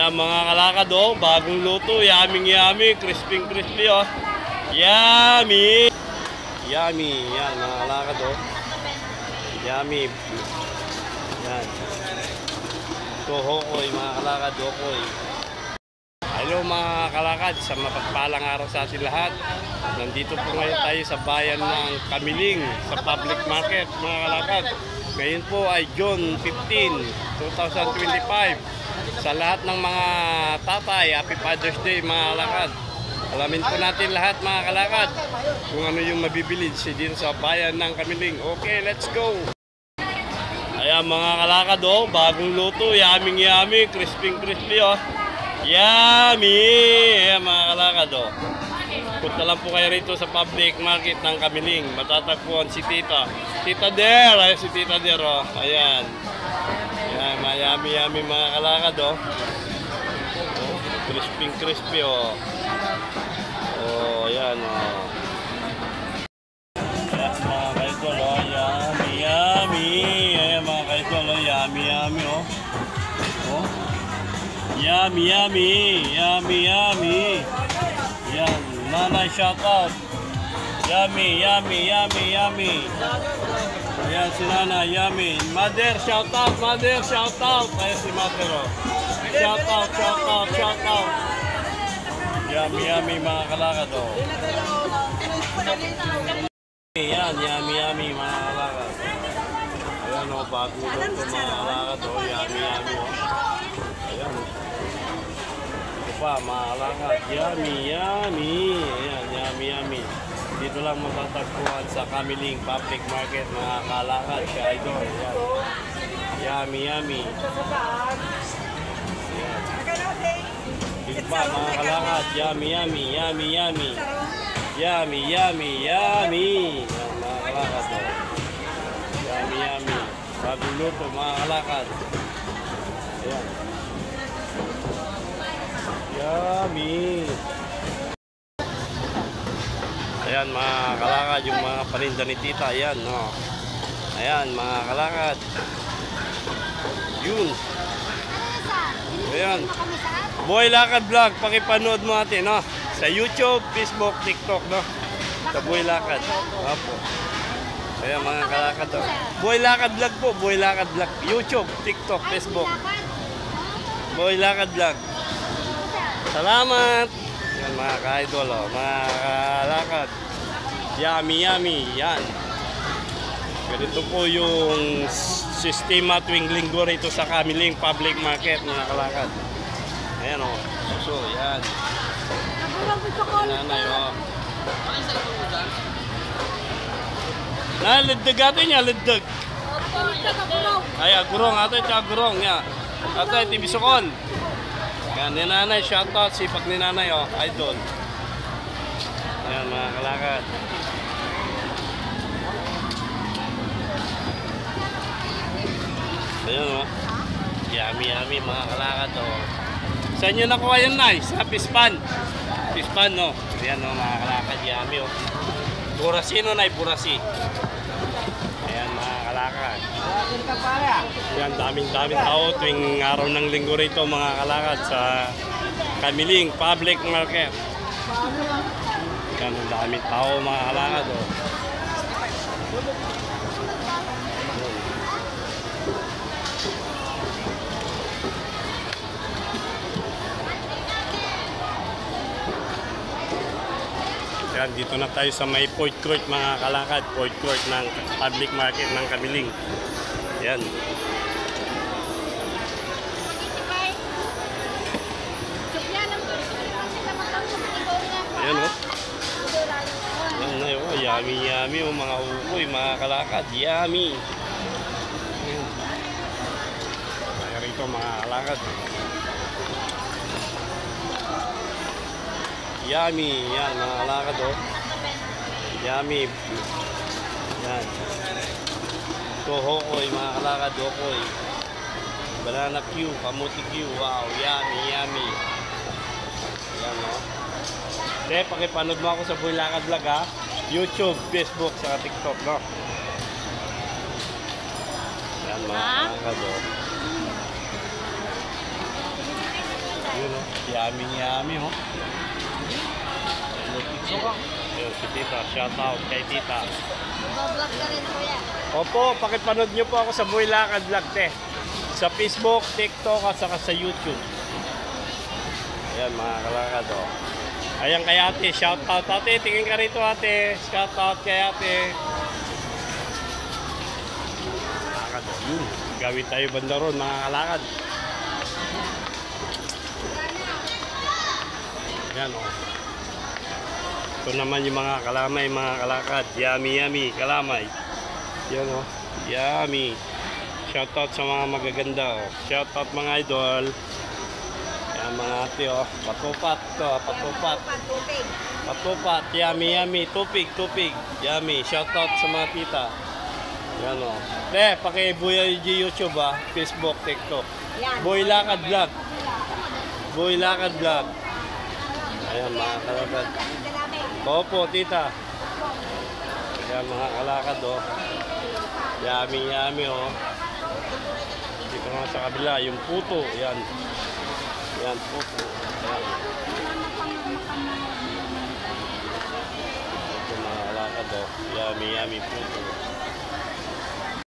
Ayan mga kalakad oh, bagong luto, yummy, crispy oh. Yummy! Yummy, yan mga kalakad oh. Yummy. Yan. Ito hokoy mga kalakad, hokoy. Hello mga kalakad, sa mapagpalang araw sa atin lahat. Nandito po ngayon tayo sa bayan ng Kamiling, sa public market mga kalakad. Ngayon po ay June 15, 2025. Sa lahat ng mga tatay, Happy Father's Day mga kalakad. Alamin po natin lahat mga kalakad kung ano yung mabibili dito sa bayan ng Kamiling. Okay, let's go! Ayan mga kalakad oh, bagong luto, yummy, crispy oh. Yummy! Ayan mga kalakad oh. Punta lang po kayo rito sa public market ng Kamiling. Matatagpuan si Tita. Tita Der! Ayan si Tita Der oh. Ayan. Ayan, yummy mga kalakad oh. Crispy oh. Oh, ayan oh. Ayan mga kaidol oh. Yummy! Ayan mga kaidol oh. Yummy oh. Oh. Yummy! Yan, nanay shoutout. Yummy. Ayan si nanay, yummy. Mother shoutout. Ayan si mother oh. Shoutout. Yummy mga kalakad oh. Ayan, yummy mga kalakad. Ayan oh, bago luto mga kalakad oh. Yummy oh. Ayan oh. Pa, mga kalakad, yummy. Ayan, yummy. Dito lang matatagpuan sa Kamiling Public Market, mga kalakad, siya idol. Ayan. Yummy. Ayan. Dito pa, mga kalakad, yummy. Ayan, mga kalakad. Yummy. Bagong luto, mga kalakad. Ayan. Yummy. Ayan mga kalakad, yung mga paninda ni Tita. Ayan no. Ayan mga kalakad. Yun. Ayan. Boy Lakad Vlog, pakipanood mo natin no. Sa YouTube, Facebook, TikTok no. Sa Boy Lakad. Apo. Ayan mga kalakad oh. Boy Lakad Vlog po, Boy Lakad Vlog. YouTube, TikTok, Facebook. Boy Lakad Vlog. Salamat! Yan mga ka-idol, oh, mga kalakad. Yummy, yan. Ganito po yung sistema tuwing linggo rito sa Kamiling Public Market, mga kalakad. Ayan o, suso, yan. Nanay o. Liddag atin niya, liddag. Ay, agurong, atin siya agurong niya. Atin, tibisokol. Yan, ni nanay, shoutout, sipag ni nanay, oh, idol. Ayan, mga kalakad. Ayan, oh. Yummy, mga kalakad, oh. Saan nyo nakuha yan, nay? Sa Pispan. Pispan, no? Ayan, oh, mga kalakad, yummy, oh. Burasi, no, nay, burasi. Ayan, mga kalakad. Yan, daming tao tuwing araw ng linggo rito mga kalakad sa Kamiling Public Market. Yan, daming tao mga kalakad oh. Yan, dito na tayo sa may food court mga kalakad, food court ng public market ng Kamiling. Yan. Ayan o. Yan na yun. Yummy o mga ukoy, mga kalakad. Yummy. Kaya rito mga kalakad. Yummy. Yan mga kalakad o. Yummy. Yan. Ito hokoy, mga kalakad, hokoy. Banana Q, kamuti Q. Wow, yummy. Yan o. Pakipanood mo ako sa Boy Lakad Vlog ha. YouTube, Facebook, sa TikTok no. Yan mga kalakad o. Yun o, yummy oh. Hello, Tito. Ayun, si Tita, shout out kay Tita. Mag-vlog ka rin, kuya. Opo, pakipanood nyo po ako sa Boy Lakad Vlog, te. Sa Facebook, TikTok, at saka sa YouTube. Ayan, mga kalakad, oh. Ayan kay ate, shout out. Ate, tingin ka rito, ate. Shout out kay ate. Kalakad, oh. Yun, gawin tayo banda ron, mga kalakad. Ayan, oh. Ito naman yung mga kalamay, mga kalakad. Yummy, kalamay. Yan o, yummy. Shoutout sa mga magaganda o. Shoutout mga idol. Yan mga ate o. Patupat to, patupat. Tubig. Patupat, yummy. Tupig. Yummy. Shoutout sa mga tita. Yan o. Te, pakibuya yung YouTube ha. Facebook, TikTok. Yan. Boy Lakad Vlog. Boy Lakad Vlog. Ayan mga kalakad. Opo, tita. Ayan mga kalakad o. Yummy oh. Dito nga sa kabila, yung puto, yan. Yan, puto. Yan. Ito mga alakad oh. Yummy puto.